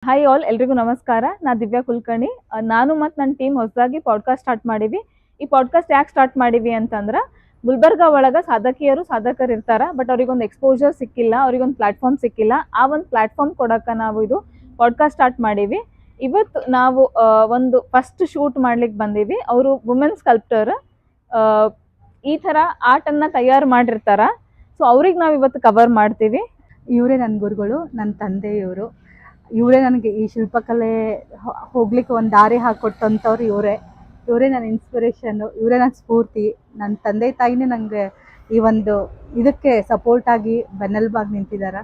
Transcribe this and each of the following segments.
Hi all, ಎಲ್ರಿಗೂ ನಮಸ್ಕಾರ. ನಾ ದಿವ್ಯಾ ಕುಲಕರ್ಣಿ. ನಾನು ಮತ್ತು ನನ್ನ ಟೀಮ್ ಹೊಸದಾಗಿ ಪಾಡ್ಕಾಸ್ಟ್ ಸ್ಟಾರ್ಟ್ ಮಾಡೀವಿ. ಈ ಪಾಡ್ಕಾಸ್ಟ್ ಯಾಕೆ ಸ್ಟಾರ್ಟ್ ಮಾಡೀವಿ ಅಂತಂದ್ರೆ, ಗುಲ್ಬರ್ಗಾ ಒಳಗೆ ಸಾಧಕರು ಇರ್ತಾರ, ಬಟ್ ಅವ್ರಿಗೊಂದು ಎಕ್ಸ್ಪೋಜರ್ ಸಿಕ್ಕಿಲ್ಲ, ಅವ್ರಿಗೊಂದು ಪ್ಲಾಟ್ಫಾರ್ಮ್ ಸಿಕ್ಕಿಲ್ಲ. ಆ ಒಂದು ಪ್ಲಾಟ್ಫಾರ್ಮ್ ಕೊಡೋಕೆ ನಾವು ಇದು ಪಾಡ್ಕಾಸ್ಟ್ ಸ್ಟಾರ್ಟ್ ಮಾಡೀವಿ. ಇವತ್ತು ನಾವು ಒಂದು ಫಸ್ಟ್ ಶೂಟ್ ಮಾಡ್ಲಿಕ್ಕೆ ಬಂದೀವಿ. ಅವರು ವುಮೆನ್ ಸ್ಕಲ್ಪ್ಟರ್, ಈ ಥರ ಆರ್ಟನ್ನು ತಯಾರು ಮಾಡಿರ್ತಾರ. ಸೊ ಅವ್ರಿಗೆ ನಾವು ಇವತ್ತು ಕವರ್ ಮಾಡ್ತೀವಿ. ಇವರೇ ನನ್ನ ಗುರುಗಳು, ನನ್ನ ತಂದೆ ಇವರು. ಇವರೇ ನನಗೆ ಈ ಶಿಲ್ಪಕಲೆ ಹೋಗ್ಲಿಕ್ಕೆ ಒಂದು ದಾರಿ ಹಾಕಿಕೊಟ್ಟಂಥವ್ರು ಇವರೇ ನನ್ನ ಇನ್ಸ್ಪಿರೇಷನ್ನು, ಇವರೇ ನನ್ನ ಸ್ಫೂರ್ತಿ. ನನ್ನ ತಂದೆ ತಾಯಿನೇ ನನಗೆ ಈ ಒಂದು ಇದಕ್ಕೆ ಸಪೋರ್ಟಾಗಿ ಬೆನ್ನೆಲುಬಾಗಿ ನಿಂತಿದ್ದಾರೆ.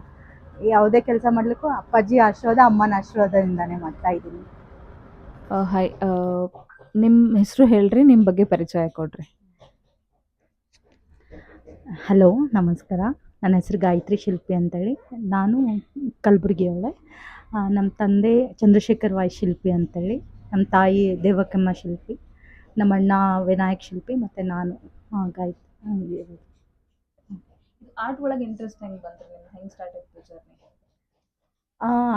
ಯಾವುದೇ ಕೆಲಸ ಮಾಡಲಿಕ್ಕೂ ಅಪ್ಪಾಜಿ ಆಶೀರ್ವಾದ, ಅಮ್ಮನ ಆಶೀರ್ವಾದದಿಂದಾನೇ ಮಾಡ್ತಾಯಿದ್ದೀನಿ. ಹಾಯ್, ನಿಮ್ಮ ಹೆಸರು ಹೇಳ್ರಿ, ನಿಮ್ಮ ಬಗ್ಗೆ ಪರಿಚಯ ಕೊಡ್ರಿ. ಹಲೋ, ನಮಸ್ಕಾರ. ನನ್ನ ಹೆಸರು ಗಾಯತ್ರಿ ಶಿಲ್ಪಿ ಅಂತೇಳಿ. ನಾನು ಕಲಬುರಗಿಯವಳೆ. ನಮ್ಮ ತಂದೆ ಚಂದ್ರಶೇಖರ್ ವಾಯ್ ಶಿಲ್ಪಿ ಅಂತೇಳಿ, ನಮ್ಮ ತಾಯಿ ದೇವಕಮ್ಮ ಶಿಲ್ಪಿ, ನಮ್ಮ ಅಣ್ಣ ವಿನಾಯಕ್ ಶಿಲ್ಪಿ, ಮತ್ತು ನಾನು ಗಾಯತ್ರಿ. ಆರ್ಟ್ ಒಳಗೆ ಇಂಟ್ರೆಸ್ಟ್ ಹೆಂಗೆ ಬಂತು ನಿಮ್ಗೆ? ಹೆಂಗೆ ಸ್ಟಾರ್ಟ್ ಆಯ್ತು ಜರ್ನಿ?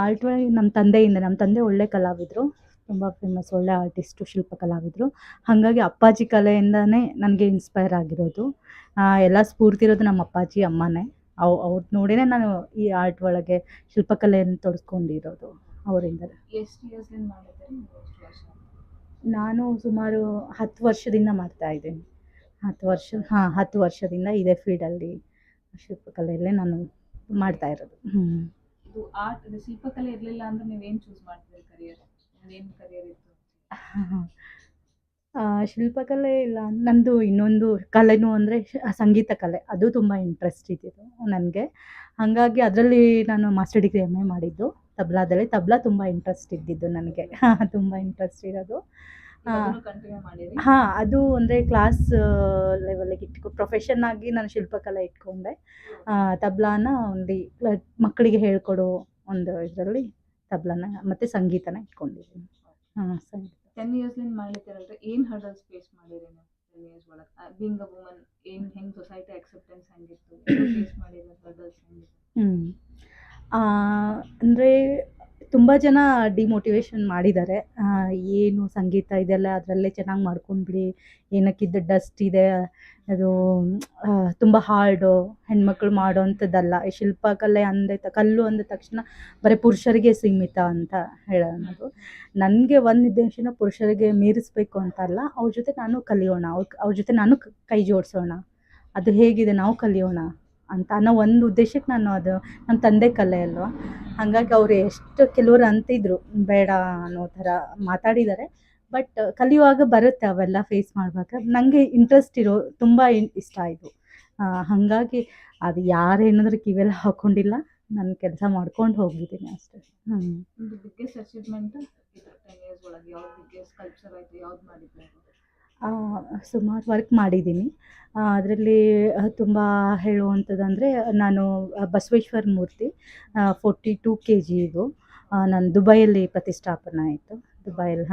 ಆರ್ಟ್ ಒಳಗೆ ನಮ್ಮ ತಂದೆ ಒಳ್ಳೆ ಕಲಾವಿದರು, ತುಂಬ ಫೇಮಸ್, ಒಳ್ಳೆ ಆರ್ಟಿಸ್ಟು, ಶಿಲ್ಪ ಕಲಾವಿದರು. ಹಾಗಾಗಿ ಅಪ್ಪಾಜಿ ಕಲೆಯಿಂದನೇ ನನಗೆ ಇನ್ಸ್ಪೈರ್ ಆಗಿರೋದು. ಎಲ್ಲ ಸ್ಫೂರ್ತಿ ಇರೋದು ನಮ್ಮ ಅಪ್ಪಾಜಿ ಅಮ್ಮನೇ. ಅವ್ರು ನೋಡಿನೇ ನಾನು ಈ ಆರ್ಟ್ ಒಳಗೆ ಶಿಲ್ಪಕಲೆಯನ್ನು ತೊಡಸ್ಕೊಂಡಿರೋದು ಅವರಿಂದ. ಎಷ್ಟು ಇಯರ್ಸ್ಲಿಂದ ಮಾಡಿದ್ದೀರಿ? ನಾನು ಸುಮಾರು 10 ವರ್ಷದಿಂದ ಮಾಡ್ತಾಯಿದ್ದೀನಿ. 10 ವರ್ಷದಿಂದ ಇದೇ ಫೀಲ್ಡಲ್ಲಿ ಶಿಲ್ಪಕಲೆಯಲ್ಲೇ ನಾನು ಮಾಡ್ತಾ ಇರೋದು. ಇದು ಆರ್ಟ್, ಇದು ಶಿಲ್ಪಕಲೆ ಇರಲಿಲ್ಲ ಅಂದ್ರೆ ನೀವೇನು ಚೂಸ್ ಮಾಡ್ತೀರಿ ಕರಿಯರ್? ಏನು ಕರಿಯರ್ ಇತ್ತು? ಶಿಲ್ಪಕಲೆ ಇಲ್ಲ, ನಂದು ಇನ್ನೊಂದು ಕಲೆನೂ ಅಂದರೆ ಸಂಗೀತ ಕಲೆ, ಅದು ತುಂಬ ಇಂಟ್ರೆಸ್ಟ್ ಇದ್ದಿದ್ದು ನನಗೆ. ಹಾಗಾಗಿ ಅದರಲ್ಲಿ ನಾನು ಮಾಸ್ಟರ್ ಡಿಗ್ರಿ MA ಮಾಡಿದ್ದು ತಬ್ಲಾದಲ್ಲಿ. ತಬ್ಲಾ ತುಂಬ ಇಂಟ್ರೆಸ್ಟ್ ಇದ್ದಿದ್ದು ನನಗೆ, ತುಂಬ ಇಂಟ್ರೆಸ್ಟ್ ಇರೋದು. ಅದು ಅಂದರೆ ಕ್ಲಾಸ್ ಲೆವೆಲಿಗೆ ಪ್ರೊಫೆಷನ್ ಆಗಿ ನಾನು ಶಿಲ್ಪಕಲೆ ಇಟ್ಕೊಂಡೆ. ತಬ್ಲಾನ ಒಂದು ಮಕ್ಕಳಿಗೆ ಹೇಳ್ಕೊಡೋ ಒಂದು ಇದರಲ್ಲಿ ತಬ್ಲಾನ ಮತ್ತು ಸಂಗೀತನ ಇಟ್ಕೊಂಡಿದ್ದೀನಿ. ಸಂಗೀತ 10 ಇಯರ್ಸ್ಲಿಂದ ಮಾಡ್ಲಿತ್ತಿರಲ್ರಿ, ಏನು ಹರ್ಡಲ್ಸ್ ಫೇಸ್ ಮಾಡಿರಿ ನೀವು 10 ಇಯರ್ಸ್ ಒಳಗೆ? ಬೀಯಿಂಗ್ ಅ ವುಮನ್, ಹೆಂಗೆ ಸೊಸೈಟಿ ಅಕ್ಸೆಪ್ಟೆನ್ಸ್ ಹೆಂಗಿತ್ತು, ಫೇಸ್ ಮಾಡಿರಿ ಹರ್ಡಲ್ಸ್ ಹೆಂಗಿತ್ತು? ಅಂದರೆ ತುಂಬ ಜನ ಡಿಮೋಟಿವೇಶನ್ ಮಾಡಿದ್ದಾರೆ. ಏನು ಸಂಗೀತ ಇದೆಲ್ಲ ಅದರಲ್ಲೇ ಚೆನ್ನಾಗಿ ಮಾಡ್ಕೊಂಡ್ಬಿಡಿ, ಏನಕ್ಕಿದ್ದು ಡಸ್ಟ್ ಇದೆ, ಅದು ತುಂಬ ಹಾರ್ಡು, ಹೆಣ್ಮಕ್ಳು ಮಾಡೋ ಅಂಥದ್ದಲ್ಲ. ಈ ಶಿಲ್ಪಕಲೆ ಕಲ್ಲು ಅಂದ ತಕ್ಷಣ ಬರೀ ಪುರುಷರಿಗೆ ಸೀಮಿತ ಅಂತ ಹೇಳೋದು. ನನಗೆ ಒಂದು ಉದ್ದೇಶನ ಪುರುಷರಿಗೆ ಮೀರಿಸಬೇಕು ಅಂತ ಅಲ್ಲ, ಅವ್ರ ಜೊತೆ ನಾನು ಕಲಿಯೋಣ, ಅವ್ರ ಜೊತೆ ನಾನು ಕೈ ಜೋಡಿಸೋಣ, ಅದು ಹೇಗಿದೆ ನಾವು ಕಲಿಯೋಣ ಅಂತ ಅನ್ನೋ ಒಂದು ಉದ್ದೇಶಕ್ಕೆ ನಾನು ಅದು ನಮ್ಮ ತಂದೆ ಕಲೆ ಅಲ್ವಾ. ಹಾಗಾಗಿ ಅವರು ಕೆಲವರು ಅಂತಿದ್ರು ಬೇಡ ಅನ್ನೋ ಥರ ಮಾತಾಡಿದ್ದಾರೆ. ಬಟ್ ಕಲಿಯುವಾಗ ಬರುತ್ತೆ ಅವೆಲ್ಲ ಫೇಸ್ ಮಾಡ್ಬೇಕಾದ್ರೆ. ನನಗೆ ಇಂಟ್ರೆಸ್ಟ್ ತುಂಬ ಇಷ್ಟ ಆಯಿತು. ಹಾಗಾಗಿ ಅದು ಯಾರು ಏನಾದರೂ ಕಿವಿಯಲ್ಲಿ ಹಾಕ್ಕೊಂಡಿಲ್ಲ, ನಾನು ಕೆಲಸ ಮಾಡ್ಕೊಂಡು ಹೋಗಿದ್ದೀನಿ ಅಷ್ಟೇ. ಬಿಗ್ಗೆಸ್ಟ್ ಅಚೀವ್ಮೆಂಟ್ 10 ಇಯರ್ಸ್ ಒಳಗೆ ಯಾವ್ದು ಬಿಗ್ಗೆಸ್ಟ್ ಸ್ಕಲ್ಪ್ಚರ್ ಆಯಿತು? ಯಾವ್ದು ಮಾಡಿದ್ರಿ? ಸುಮಾರು ವರ್ಕ್ ಮಾಡಿದ್ದೀನಿ. ಅದರಲ್ಲಿ ತುಂಬ ಹೇಳುವಂಥದ್ದಂದರೆ, ನಾನು ಬಸವೇಶ್ವರ ಮೂರ್ತಿ 42 kg ಇದು ನಾನು ದುಬೈಯಲ್ಲಿ ಪ್ರತಿಷ್ಠಾಪನೆ ಆಯಿತು. ದುಬೈಯಲ್ಲಿ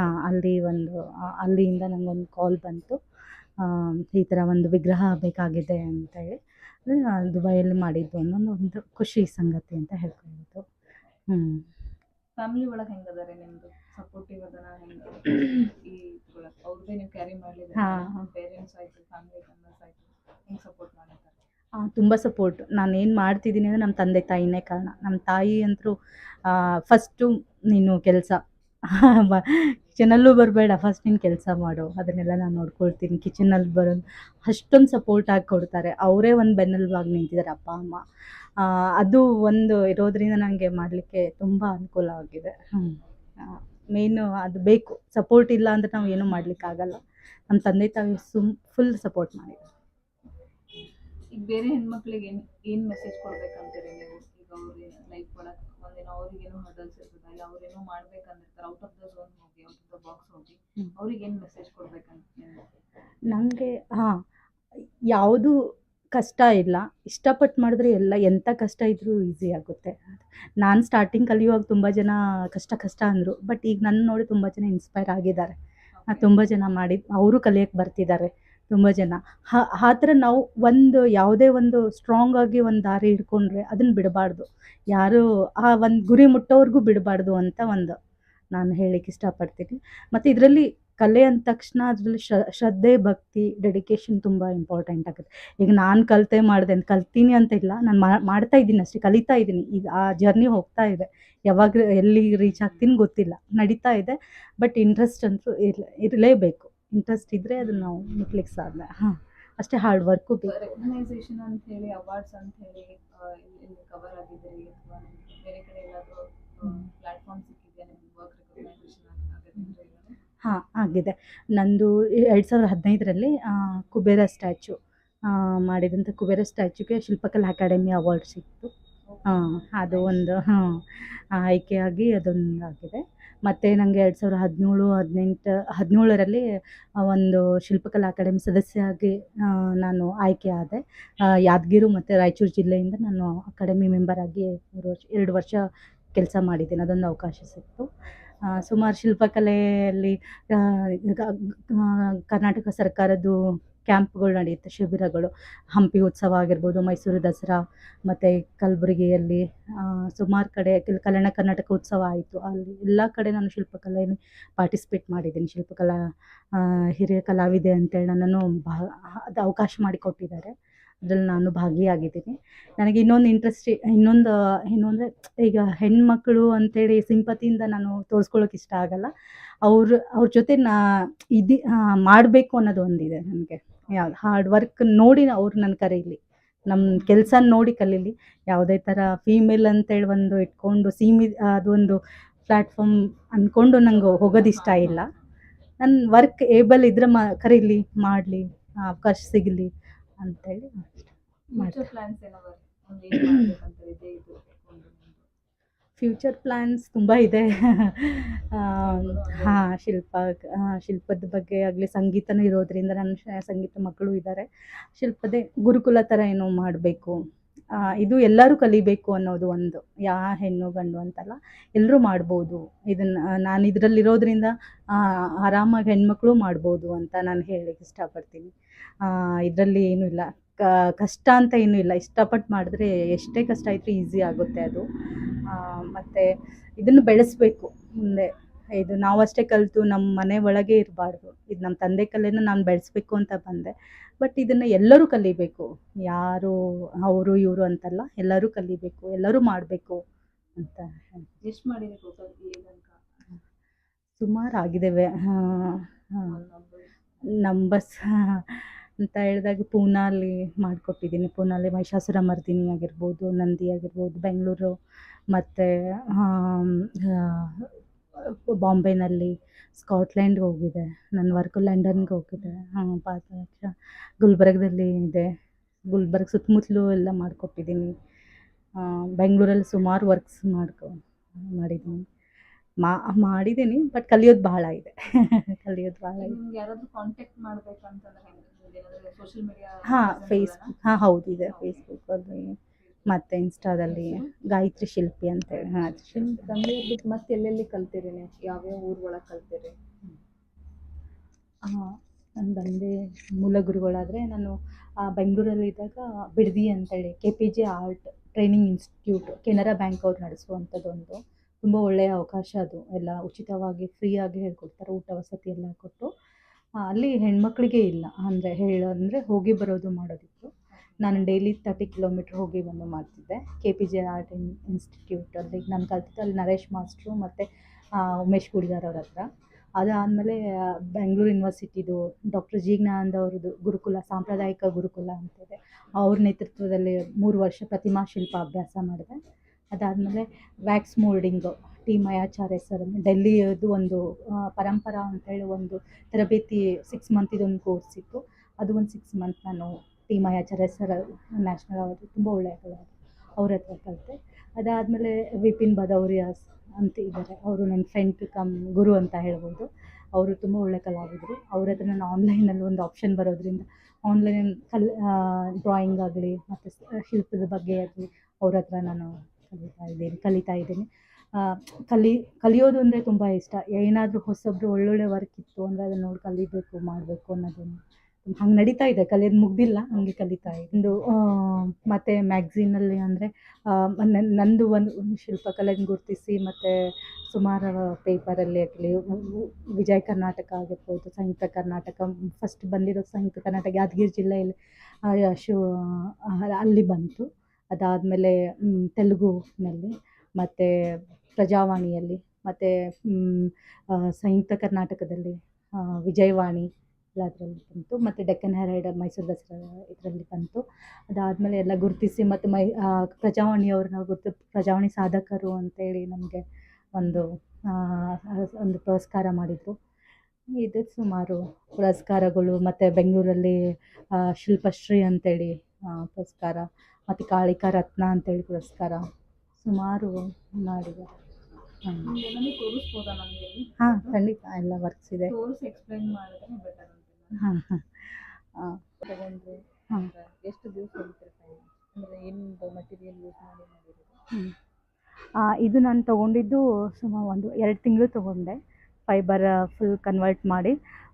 ಅಲ್ಲಿಂದ ನನಗೊಂದು ಕಾಲ್ ಬಂತು, ಈ ಥರ ಒಂದು ವಿಗ್ರಹ ಬೇಕಾಗಿದೆ ಅಂತೇಳಿ. ನಾನು ದುಬೈಯಲ್ಲಿ ಮಾಡಿದ್ದು ಅನ್ನೋದು ಖುಷಿ ಸಂಗತಿ ಅಂತ ಹೇಳ್ಕೊಳ್ಬೋದು. ಫ್ಯಾಮಿಲಿ ಒಳಗೆ ಹೆಂಗದಾರೆ ನಿಮ್ಮದು? ಸಪೋರ್ಟಿವ್ ಅದನ ಹೆಂಗೆ ಈ ಒಳಗೆ? ಅವ್ರದ್ದೇ ನೀವು ಕ್ಯಾರಿ ಮಾಡಲಿಲ್ಲ, ಪೇರೆಂಟ್ಸ್ ಆಯಿತು, ಫ್ಯಾಮಿಲಿ ಮೆಂಬರ್ಸ್ ಆಯಿತು, ಹೆಂಗೆ ಸಪೋರ್ಟ್ ಮಾಡ್ತಾರೆ? ತುಂಬ ಸಪೋರ್ಟ್. ನಾನೇನು ಮಾಡ್ತಿದ್ದೀನಿ ಅಂದರೆ ನಮ್ಮ ತಂದೆ ತಾಯಿನೇ ಕಾರಣ. ನಮ್ಮ ತಾಯಿ ಅಂತೂ ಫಸ್ಟು ನೀನು ಕೆಲಸ ಕಿಚನಲ್ಲೂ ಬರಬೇಡ, ಫಸ್ಟ್ ನೀನು ಕೆಲಸ ಮಾಡು, ಅದನ್ನೆಲ್ಲ ನಾನು ನೋಡ್ಕೊಳ್ತೀನಿ, ಕಿಚನಲ್ಲಿ ಬರೋದು ಅಷ್ಟೊಂದು ಸಪೋರ್ಟ್ ಆಗಿ ಕೊಡ್ತಾರೆ. ಅವರೇ ಒಂದು ಬೆನ್ನೆಲುಬಾಗಿ ನಿಂತಿದ್ದಾರೆ, ಅಪ್ಪ ಅಮ್ಮ. ಅದು ಒಂದು ಇರೋದ್ರಿಂದ ನನಗೆ ಮಾಡಲಿಕ್ಕೆ ತುಂಬ ಅನುಕೂಲ ಆಗಿದೆ. ಮೇಯ್ನು ಅದು ಬೇಕು, ಸಪೋರ್ಟ್ ಇಲ್ಲ ಅಂದರೆ ನಾವು ಏನೂ ಮಾಡಲಿಕ್ಕಾಗಲ್ಲ. ನಮ್ಮ ತಂದೆ ತಾಯಿ ಫುಲ್ ಸಪೋರ್ಟ್ ಮಾಡಿದ್ದಾರೆ. ಈಗ ಬೇರೆ ಹೆಣ್ಮಕ್ಳಿಗೆ ಏನು ಮೆಸೇಜ್ ಕೊಡ್ಬೇಕಂತೀರಿ ನೀವು? ಈಗ ಅವ್ರ ಲೈಫ್ ಒಳಗೆ ಒಂದಿನ ಅವ್ರಿಗೇನೋ ಹರ್ಡಲ್ಸ್ ಇರ್ತದೆ, ಇಲ್ಲ ಅವ್ರೇನೋ ಮಾಡ್ಬೇಕಂದಿರ್ತಾರೆ, ಔಟ್ ಆಫ್ ದ ಝೋನ್ ಹೋಗಿ, ಔಟ್ ಆಫ್ ದ ಬಾಕ್ಸ್ ಹೋಗಿ, ಅವ್ರಿಗೆ ಏನು ಮೆಸೇಜ್ ಕೊಡ್ಬೇಕಂತ? ನನಗೆ ಯಾವುದು ಕಷ್ಟ ಇಲ್ಲ, ಇಷ್ಟಪಟ್ಟು ಮಾಡಿದ್ರೆ ಎಂಥ ಕಷ್ಟ ಇದ್ದರೂ ಈಸಿ ಆಗುತ್ತೆ. ನಾನು ಸ್ಟಾರ್ಟಿಂಗ್ ಕಲಿಯುವಾಗ ತುಂಬ ಜನ ಕಷ್ಟ ಅಂದರು. ಬಟ್ ಈಗ ನನ್ನ ನೋಡಿ ತುಂಬ ಜನ ಇನ್ಸ್ಪೈರ್ ಆಗಿದ್ದಾರೆ. ತುಂಬ ಜನ ಅವರು ಕಲಿಯೋಕ್ಕೆ ಬರ್ತಿದ್ದಾರೆ. ತುಂಬ ಜನ. ಆ ಥರ ನಾವು ಯಾವುದೇ ಒಂದು ಸ್ಟ್ರಾಂಗ್ ಆಗಿ ಒಂದು ದಾರಿ ಹಿಡ್ಕೊಂಡ್ರೆ ಅದನ್ನು ಬಿಡಬಾರ್ದು. ಯಾರು ಆ ಒಂದು ಗುರಿ ಮುಟ್ಟೋವರೆಗೂ ಬಿಡಬಾರ್ದು ಅಂತ ನಾನು ಹೇಳಿಕ್ಕೆ ಇಷ್ಟಪಡ್ತೀನಿ. ಮತ್ತು ಇದರಲ್ಲಿ ಕಲೆ ಅಂದ ತಕ್ಷಣ ಅದರಲ್ಲಿ ಶ್ರದ್ಧೆ, ಭಕ್ತಿ, ಡೆಡಿಕೇಶನ್ ತುಂಬ ಇಂಪಾರ್ಟೆಂಟ್ ಆಗುತ್ತೆ. ಈಗ ನಾನು ಕಲ್ತೀನಿ ಅಂತ ಇಲ್ಲ, ನಾನು ಮಾಡ್ತಾ ಇದ್ದೀನಿ ಅಷ್ಟೇ, ಕಲಿತಾ ಇದ್ದೀನಿ. ಈಗ ಆ ಜರ್ನಿ ಹೋಗ್ತಾ ಇದೆ. ಯಾವಾಗ ಎಲ್ಲಿ ರೀಚ್ ಆಗ್ತೀನಿ ಗೊತ್ತಿಲ್ಲ, ನಡೀತಾ ಇದೆ. ಬಟ್ ಇಂಟ್ರೆಸ್ಟ್ ಅಂತೂ ಇರಲೇಬೇಕು. ಇಂಟ್ರೆಸ್ಟ್ ಇದ್ದರೆ ಅದನ್ನು ನಾವು ಮುಟ್ಲಿಕ್ಕೆ ಸಾಧ್ಯ. ಅಷ್ಟೇ, ಹಾರ್ಡ್ ವರ್ಕು ಬೇಕು. ರೆಕಗ್ನೈಸೇಷನ್ ಅಂತ ಹೇಳಿ, ಅವಾರ್ಡ್ಸ್ ಅಂತ ಹೇಳಿ ಇಲ್ಲಿ ಕವರ್ ಆಗಿದ್ದೀರಿ ಅಥವಾ ಬೇರೆ ಕಡೆ ಎಲ್ಲಾದರೂ ಪ್ಲಾಟ್ಫಾರ್ಮ್ ಸಿಕ್ಕಿದೆಯಾ ನಿಮ್ಗೆ ವರ್ಕ್ ರೆಕಗ್ನೈಸೇಷನ್ ಆಗಿದೆ? ಆಗಿದೆ. ನಂದು 2015ರಲ್ಲಿ ಕುಬೇರ ಸ್ಟ್ಯಾಚ್ಯು ಮಾಡಿದಂಥ ಕುಬೇರ ಸ್ಟ್ಯಾಚ್ಯೂಗೆ ಶಿಲ್ಪಕಲಾ ಅಕಾಡೆಮಿ ಅವಾರ್ಡ್ ಸಿಕ್ತು. ಅದು ಒಂದು ಆಯ್ಕೆಯಾಗಿ ಅದೊಂದು ಆಗಿದೆ. ಮತ್ತು ನನಗೆ 2017-18ರಲ್ಲಿ ಒಂದು ಶಿಲ್ಪಕಲಾ ಅಕಾಡೆಮಿ ಸದಸ್ಯೆಯಾಗಿ ನಾನು ಆಯ್ಕೆ ಆದೆ. ಯಾದಗಿರಿ ಮತ್ತು ರಾಯಚೂರು ಜಿಲ್ಲೆಯಿಂದ ನಾನು ಅಕಾಡೆಮಿ ಮೆಂಬರ್ ಆಗಿ 2 ವರ್ಷ ಕೆಲಸ ಮಾಡಿದ್ದೀನಿ. ಅದೊಂದು ಅವಕಾಶ ಸಿಕ್ತು. ಸುಮಾರು ಶಿಲ್ಪಕಲೆಯಲ್ಲಿ ಕರ್ನಾಟಕ ಸರ್ಕಾರದ್ದು ಕ್ಯಾಂಪ್ಗಳು ನಡೆಯುತ್ತೆ, ಶಿಬಿರಗಳು. ಹಂಪಿ ಉತ್ಸವ ಆಗಿರ್ಬೋದು, ಮೈಸೂರು ದಸರಾ, ಮತ್ತು ಕಲಬುರಗಿಯಲ್ಲಿ ಸುಮಾರು ಕಡೆ ಕಲ್ಯಾಣ ಕರ್ನಾಟಕ ಉತ್ಸವ ಆಯಿತು. ಅಲ್ಲಿ ಎಲ್ಲ ಕಡೆ ನಾನು ಶಿಲ್ಪಕಲೆಯಲ್ಲಿ ಪಾರ್ಟಿಸಿಪೇಟ್ ಮಾಡಿದ್ದೀನಿ. ಶಿಲ್ಪಕಲಾ ಹಿರಿಯ ಕಲಾವಿದೆ ಅಂತೇಳಿ ನನ್ನನ್ನು ಅದು ಅವಕಾಶ ಮಾಡಿಕೊಟ್ಟಿದ್ದಾರೆ. ಅದ್ರಲ್ಲಿ ನಾನು ಭಾಗಿಯಾಗಿದ್ದೀನಿ. ನನಗೆ ಇನ್ನೊಂದು ಏನು ಅಂದರೆ, ಈಗ ಹೆಣ್ಮಕ್ಳು ಅಂತೇಳಿ ಸಿಂಪತಿಯಿಂದ ನಾನು ತೋರಿಸ್ಕೊಳ್ಳೋಕೆ ಇಷ್ಟ ಆಗಲ್ಲ. ಅವ್ರ ಜೊತೆ ಮಾಡಬೇಕು ಅನ್ನೋದು ಒಂದಿದೆ ನನಗೆ. ಹಾರ್ಡ್ ವರ್ಕ್ ನೋಡಿ ಅವ್ರು ನನ್ನ ಕರೀಲಿ, ನಮ್ಮ ಕೆಲಸ ನೋಡಿ ಕಲೀಲಿ. ಯಾವುದೇ ಥರ ಫೀಮೇಲ್ ಅಂತೇಳಿ ಒಂದು ಇಟ್ಕೊಂಡು ಅದೊಂದು ಪ್ಲ್ಯಾಟ್ಫಾರ್ಮ್ ಅಂದ್ಕೊಂಡು ನಂಗೆ ಹೋಗೋದು ಇಷ್ಟ ಇಲ್ಲ. ನನ್ನ ವರ್ಕ್ ಏಬಲ್ ಇದ್ರೆ ಕರೀಲಿ, ಮಾಡಲಿ, ಅವಕಾಶ ಸಿಗಲಿ ಅಂತೇಳಿ ಫ್ಯೂಚರ್ ಪ್ಲ್ಯಾನ್ಸ್ ತುಂಬ ಇದೆ. ಶಿಲ್ಪದ ಬಗ್ಗೆ ಆಗಲಿ, ಸಂಗೀತನೂ ಇರೋದ್ರಿಂದ ನನ್ನ ಸಂಗೀತ ಮಕ್ಕಳು ಇದ್ದಾರೆ. ಶಿಲ್ಪದೇ ಗುರುಕುಲ ಥರ ಏನೋ ಮಾಡಬೇಕು. ಇದು ಎಲ್ಲರೂ ಕಲಿಬೇಕು ಅನ್ನೋದು ಒಂದು, ಹೆಣ್ಣು ಗಂಡು ಅಂತಲ್ಲ, ಎಲ್ಲರೂ ಮಾಡ್ಬೋದು ಇದನ್ನು. ನಾನು ಇದರಲ್ಲಿರೋದ್ರಿಂದ ಆರಾಮಾಗಿ ಹೆಣ್ಮಕ್ಳು ಮಾಡ್ಬೋದು ಅಂತ ನಾನು ಹೇಳಲಿಕ್ಕೆ ಇಷ್ಟಪಡ್ತೀನಿ. ಇದರಲ್ಲಿ ಏನೂ ಇಲ್ಲ, ಕಷ್ಟ ಅಂತ ಏನೂ ಇಲ್ಲ. ಇಷ್ಟಪಟ್ಟು ಮಾಡಿದ್ರೆ ಎಷ್ಟೇ ಕಷ್ಟ ಇದ್ರೂ ಈಸಿ ಆಗುತ್ತೆ ಅದು. ಮತ್ತು ಇದನ್ನು ಬೆಳೆಸಬೇಕು ಮುಂದೆ. ಇದು ನಾವಷ್ಟೇ ಕಲಿತು ನಮ್ಮ ಮನೆ ಒಳಗೆ ಇರಬಾರ್ದು. ಇದು ನಮ್ಮ ತಂದೆ ಕಲೆನ ನಾನು ಬೆಳೆಸಬೇಕು ಅಂತ ಬಂದೆ. ಬಟ್ ಇದನ್ನು ಎಲ್ಲರೂ ಕಲಿಬೇಕು, ಯಾರು ಅವರು ಇವರು ಅಂತಲ್ಲ, ಎಲ್ಲರೂ ಕಲಿಬೇಕು, ಎಲ್ಲರೂ ಮಾಡಬೇಕು ಅಂತ. ಎಷ್ಟು ಮಾಡಿದೆ ಟೋಟಲ್ ಸುಮಾರು ಆಗಿದ್ದೇವೆ. ನಂಬರ್ಸ್ ಅಂತ ಹೇಳಿದಾಗ ಪೂನಾಲಿ ಮಾಡಿಕೊಟ್ಟಿದ್ದೀನಿ. ಪೂನಾಲಿ ಮಹಿಷಾಸುರ ಮರ್ದಿನಿ ಆಗಿರ್ಬೋದು, ನಂದಿ ಆಗಿರ್ಬೋದು, ಬೆಂಗಳೂರು, ಮತ್ತು ಬಾಂಬೆನಲ್ಲಿ, ಸ್ಕಾಟ್ಲ್ಯಾಂಡ್ಗೆ ಹೋಗಿದೆ ನನ್ನ ವರ್ಕು, ಲಂಡನ್ಗೆ ಹೋಗಿದೆ, 5 ಲಕ್ಷ ಗುಲ್ಬರ್ಗದಲ್ಲಿ ಇದೆ. ಗುಲ್ಬರ್ಗ ಸುತ್ತಮುತ್ತಲೂ ಎಲ್ಲ ಮಾಡಿಕೊಟ್ಟಿದ್ದೀನಿ. ಬೆಂಗಳೂರಲ್ಲಿ ಸುಮಾರು ವರ್ಕ್ಸ್ ಮಾಡಿದ್ದೀನಿ. ಮಾಡಿದ್ದೀನಿ, ಬಟ್ ಕಲಿಯೋದು ಭಾಳ ಇದೆ. ಯಾರಾದರೂ ಕಾಂಟ್ಯಾಕ್ಟ್ ಮಾಡಬೇಕಂತಂದ್ರೆ ಸೋಷಿಯಲ್ ಮೀಡಿಯಾ? ಫೇಸ್ಬುಕ್, ಹೌದು ಇದೆ. ಫೇಸ್ಬುಕ್ಕಲ್ಲಿ ಮತ್ತು ಇನ್ಸ್ಟಾದಲ್ಲಿ ಗಾಯತ್ರಿ ಶಿಲ್ಪಿ ಅಂತೇಳಿ. ಬೆಂಗಳೂರು ಬಿಟ್ಟು ಮತ್ತೆ ಎಲ್ಲೆಲ್ಲಿ ಕಲ್ತಿರಿ ನೀವು? ಯಾವ್ಯಾವ ಊರು ಒಳಗೆ ಕಲ್ತಿರಿ? ನಾನು ಬಂದೆ ಮೂಲ ಗುರುಗಳಾದರೆ, ನಾನು ಬೆಂಗಳೂರಲ್ಲಿದ್ದಾಗ ಬಿಡದಿ ಅಂತೇಳಿ KPJ art training institute, Canara bank ಅವ್ರು ನಡೆಸುವಂಥದ್ದೊಂದು ತುಂಬ ಒಳ್ಳೆಯ ಅವಕಾಶ. ಅದು ಎಲ್ಲ ಉಚಿತವಾಗಿ ಫ್ರೀಯಾಗಿ ಹೇಳ್ಕೊಡ್ತಾರೆ, ಊಟ ವಸತಿ ಎಲ್ಲ ಕೊಟ್ಟು. ಅಲ್ಲಿ ಹೆಣ್ಮಕ್ಳಿಗೆ ಇಲ್ಲ ಅಂದರೆ ಹೋಗಿ ಬರೋದು ಮಾಡೋದಿತ್ತು. ನಾನು ಡೈಲಿ 30 ಕಿಲೋಮೀಟ್ರ್ ಹೋಗಿ ಬಂದು ಮಾಡ್ತಿದ್ದೆ. KPJ ಆರ್ಟ್ ಇನ್ಸ್ಟಿಟ್ಯೂಟಲ್ಲಿ ನಾನು ಕಲ್ತಿದ್ದು. ಅಲ್ಲಿ ನರೇಶ್ ಮಾಸ್ಟ್ರು ಮತ್ತು ಉಮೇಶ್ ಗುಡಿಗಾರ್ ಅವ್ರ ಹತ್ರ. ಅದಾದಮೇಲೆ ಬೆಂಗಳೂರು ಯೂನಿವರ್ಸಿಟಿದು ಡಾಕ್ಟರ್ G ಜ್ಞಾನಾನಂದ ಅವ್ರದ್ದು ಗುರುಕುಲ, ಸಾಂಪ್ರದಾಯಿಕ ಗುರುಕುಲ ಅಂತಿದೆ. ಅವ್ರ ನೇತೃತ್ವದಲ್ಲಿ 3 ವರ್ಷ ಪ್ರತಿಮಾ ಶಿಲ್ಪ ಅಭ್ಯಾಸ ಮಾಡಿದೆ. ಅದಾದಮೇಲೆ ವ್ಯಾಕ್ಸ್ ಮೋಲ್ಡಿಂಗು ಟಿ ಮಯಾಚಾರ್ಯ ಸರ್ ಡೆಲ್ಲಿಯದು ಒಂದು ಪರಂಪರಾ ಅಂತೇಳಿ ಒಂದು ತರಬೇತಿ 6 ಮಂತಿದೊಂದು ಕೋರ್ಸ್ ಇತ್ತು. ಅದು ಒಂದು 6 ಮಂತ್ ನಾನು ಟಿ ಮಯಾಚಾರ್ಯ ಸರ್ ನ್ಯಾಷನಲ್ ಅವಾರ್ಡ್, ತುಂಬ ಒಳ್ಳೆಯ ಕಲಾವಿದರು, ಅವ್ರ ಹತ್ರ ಕಲಿತೆ. ಅದಾದಮೇಲೆ ವಿಪಿನ್ ಭದೌರಿಯಾಸ್ ಅಂತ ಇದ್ದಾರೆ, ಅವರು ನನ್ನ ಫ್ರೆಂಡ್ ಕಮ್ ಗುರು ಅಂತ ಹೇಳ್ಬೋದು. ಅವರು ತುಂಬ ಒಳ್ಳೆಯ ಕಲಾವಿದರು. ಅವ್ರ ಹತ್ರ ನಾನು ಆನ್ಲೈನಲ್ಲಿ ಒಂದು ಆಪ್ಷನ್ ಬರೋದ್ರಿಂದ ಆನ್ಲೈನ್ ಡ್ರಾಯಿಂಗ್ ಆಗಲಿ ಮತ್ತು ಶಿಲ್ಪದ ಬಗ್ಗೆ ಆಗಲಿ ಅವ್ರ ಹತ್ರ ನಾನು ಕಲಿತಾ ಇದ್ದೀನಿ. ಕಲಿಯೋದು ಅಂದರೆ ತುಂಬ ಇಷ್ಟ. ಏನಾದರೂ ಹೊಸಬ್ರು ಒಳ್ಳೊಳ್ಳೆ ವರ್ಕ್ ಇತ್ತು ಅಂದರೆ ಅದನ್ನು ನೋಡಿ ಕಲಿಬೇಕು, ಮಾಡಬೇಕು ಅನ್ನೋದೊಂದು ಹಂಗೆ ನಡೀತಾ ಇದೆ, ಕಲಿಯೋದು ಮುಗ್ದಿಲ್ಲ, ಹಂಗೆ ಕಲಿತಾ ಇದೆ. ಒಂದು ಮತ್ತು ಮ್ಯಾಗ್ಝೀನಲ್ಲಿ ಅಂದರೆ ನಂದು ಒಂದು ಶಿಲ್ಪಕಲೆನ ಗುರುತಿಸಿ ಮತ್ತು ಸುಮಾರು ಪೇಪರಲ್ಲಿ ಆಗಲಿ, ವಿಜಯ ಕರ್ನಾಟಕ ಆಗಿರ್ಬೋದು, ಸಂಯುಕ್ತ ಕರ್ನಾಟಕ, ಫಸ್ಟ್ ಬಂದಿರೋದು ಸಂಯುಕ್ತ ಕರ್ನಾಟಕ ಯಾದಗಿರಿ ಜಿಲ್ಲೆಯಲ್ಲಿ ಅಲ್ಲಿ ಬಂತು. ಅದಾದಮೇಲೆ ತೆಲುಗುನಲ್ಲಿ, ಮತ್ತು ಪ್ರಜಾವಾಣಿಯಲ್ಲಿ, ಮತ್ತು ಸಂಯುಕ್ತ ಕರ್ನಾಟಕದಲ್ಲಿ ವಿಜಯವಾಣಿ ಎಲ್ಲದರಲ್ಲಿ ಬಂತು, ಮತ್ತು ಡೆಕ್ಕನ್ ಹೆರಾಲ್ಡ್ ಮೈಸೂರು ದಸರಾ ಇದರಲ್ಲಿ ಬಂತು. ಅದಾದಮೇಲೆ ಎಲ್ಲ ಗುರುತಿಸಿ ಮತ್ತು ಪ್ರಜಾವಾಣಿಯವ್ರನ್ನ ಪ್ರಜಾವಾಣಿ ಸಾಧಕರು ಅಂತೇಳಿ ನಮಗೆ ಒಂದು ಪುರಸ್ಕಾರ ಮಾಡಿದರು. ಇದು ಸುಮಾರು ಪುರಸ್ಕಾರಗಳು. ಮತ್ತು ಬೆಂಗಳೂರಲ್ಲಿ ಶಿಲ್ಪಶ್ರೀ ಅಂತೇಳಿ ಪುರಸ್ಕಾರ, ಮತ್ತು ಕಾಳಿಕಾ ರತ್ನ ಅಂತೇಳಿ ಪುರಸ್ಕಾರ ಸುಮಾರು ಮಾಡಿದ್ದಾರೆ. ತೋರಿಸ್ಬೋದಾ ನಮಗೆ? ಹಾಂ, ಖಂಡಿತ ಎಲ್ಲ ವರ್ಕ್ಸ್ ಇದೆ. ತೋರಿಸಿ ಎಕ್ಸ್ಪ್ಲೈನ್ ಮಾಡಿದ್ರೆ ಬೆಟರ್ ಅಂತ. ಹಾಂ ತಗೊಂಡ್ರೆ ಹಾಂ ಎಷ್ಟು ದಿವಸ ಹೋಗ್ತಿರ್ತಾರೆ, ಅಂದರೆ ಏನು ಮಟೀರಿಯಲ್ ಯೂಸ್ ಮಾಡಿರೋದು? ಇದು ನಾನು ತೊಗೊಂಡಿದ್ದು ಸುಮಾರು 1-2 ತಿಂಗಳು ತೊಗೊಂಡೆ. ಫೈಬರ್ ಫುಲ್ ಕನ್ವರ್ಟ್ ಮಾಡಿ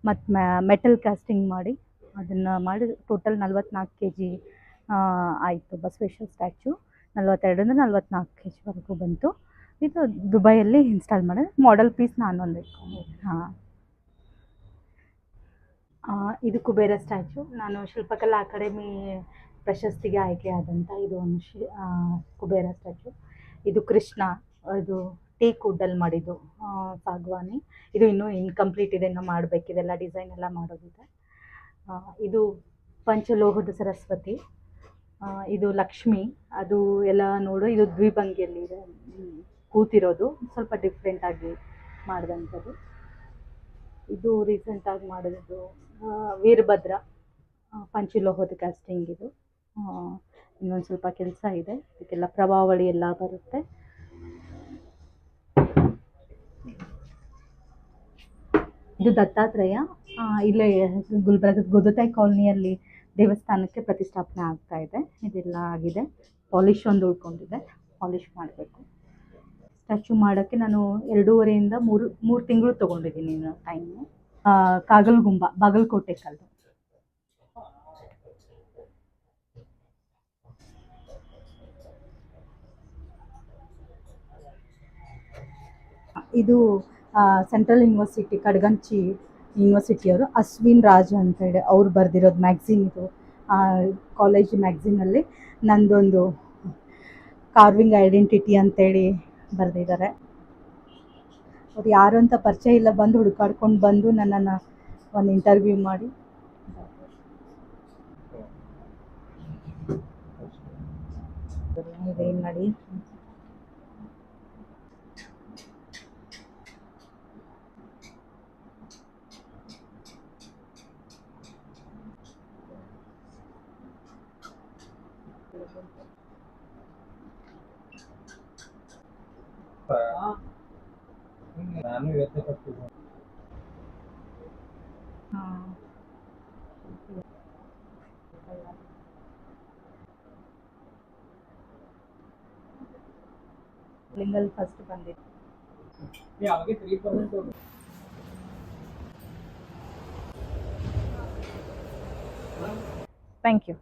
ಮತ್ತು ಮೆಟಲ್ ಕ್ಯಾಸ್ಟಿಂಗ್ ಮಾಡಿ ಅದನ್ನು ಮಾಡಿ ಟೋಟಲ್ 44 kg ಆಯಿತು. ಬಸವೇಶ್ವರ ಸ್ಟ್ಯಾಚು 42-44 kgವರೆಗೂ ಬಂತು. ಇದು ದುಬೈಯಲ್ಲಿ ಇನ್ಸ್ಟಾಲ್ ಮಾಡಿದೆ. ಮಾಡೆಲ್ ಪೀಸ್ ನಾನೊಂದು ಇಟ್ಕೊಂಡಿದ್ದೆ. ಹಾಂ, ಇದು ಕುಬೇರ ಸ್ಟ್ಯಾಚು. ನಾನು ಶಿಲ್ಪಕಲಾ ಅಕಾಡೆಮಿ ಪ್ರಶಸ್ತಿಗೆ ಆಯ್ಕೆ ಆದಂಥ ಇದು ಒಂದು ಕುಬೇರ ಸ್ಟ್ಯಾಚು. ಇದು ಕೃಷ್ಣ, ಇದು ಟೀಕ್ ವುಡ್ಡಲ್ಲಿ ಮಾಡಿದ್ದು, ಸಾಗವಾನಿ. ಇದು ಇನ್ನೂ ಇನ್ಕಂಪ್ಲೀಟ್ ಇದೆ, ಇನ್ನೂ ಮಾಡಬೇಕಿದೆಲ್ಲ ಡಿಸೈನ್ ಎಲ್ಲ ಮಾಡೋದಿದೆ. ಇದು ಪಂಚಲೋಹದ ಸರಸ್ವತಿ. ಇದು ಲಕ್ಷ್ಮಿ. ಅದು ಎಲ್ಲ ನೋಡು, ಇದು ದ್ವಿಭಂಗಿಯಲ್ಲಿ ಇದೆ, ಕೂತಿರೋದು ಸ್ವಲ್ಪ ಡಿಫ್ರೆಂಟಾಗಿ ಮಾಡಿದಂಥದ್ದು. ಇದು ರೀಸೆಂಟಾಗಿ ಮಾಡಿದ್ದು ವೀರಭದ್ರ, ಪಂಚಲೋಹದ ಕ್ಯಾಸ್ಟಿಂಗ್. ಇದು ಇನ್ನೊಂದು ಸ್ವಲ್ಪ ಕೆಲಸ ಇದೆ, ಇದಕ್ಕೆಲ್ಲ ಪ್ರಭಾವಳಿ ಎಲ್ಲ ಬರುತ್ತೆ. ಇದು ದತ್ತಾತ್ರೇಯ. ಇಲ್ಲೇ ಗುಲ್ಬರ್ಗದ ಗೊದತಾಯಿ ಕಾಲನಿಯಲ್ಲಿ ದೇವಸ್ಥಾನಕ್ಕೆ ಪ್ರತಿಷ್ಠಾಪನೆ ಆಗ್ತಾ ಇದೆ. ಇದೆಲ್ಲ ಆಗಿದೆ, ಪಾಲಿಶ್ ಒಂದು ಉಳ್ಕೊಂಡಿದೆ, ಪಾಲಿಶ್ ಮಾಡಬೇಕು. ಸ್ಟ್ಯಾಚು ಮಾಡೋಕ್ಕೆ ನಾನು 2.5 3 ತಿಂಗಳು ತೊಗೊಂಡಿದ್ದೀನಿ ಟೈಮು. ಕಾಗಲ್ಗುಂಬ, ಬಾಗಲಕೋಟೆ ಕಲ್ಲು. ಇದು ಸೆಂಟ್ರಲ್ ಯೂನಿವರ್ಸಿಟಿ, ಕಡಗಂಚಿ ಯೂನಿವರ್ಸಿಟಿಯವರು ಅಶ್ವಿನ್ ರಾಜ್ ಅಂತೇಳಿ ಅವ್ರು ಬರೆದಿರೋದು ಮ್ಯಾಗ್ಝೀನ್. ಇದು ಕಾಲೇಜ್ ಮ್ಯಾಗ್ಝೀನಲ್ಲಿ ನಂದೊಂದು ಕಾರ್ವಿಂಗ್ ಐಡೆಂಟಿಟಿ ಅಂತೇಳಿ ಬರೆದಿದ್ದಾರೆ. ಅವ್ರು ಯಾರು ಅಂತ ಪರಿಚಯ ಇಲ್ಲ, ಬಂದು ಹುಡುಕಾಡ್ಕೊಂಡು ಬಂದು ನನ್ನನ್ನು ಒಂದು ಇಂಟರ್ವ್ಯೂ ಮಾಡಿ ಇದೇನು ಮಾಡಿ. ನಾನು ಇವತ್ತೇ ಕಟ್ಟಿದ್ದೀನಿ. ಲಿಂಗಲ್ ಫಸ್ಟ್ ಬಂದಿತ್ತು. ಯಾವಾಗ 3% ಥ್ಯಾಂಕ್ ಯು.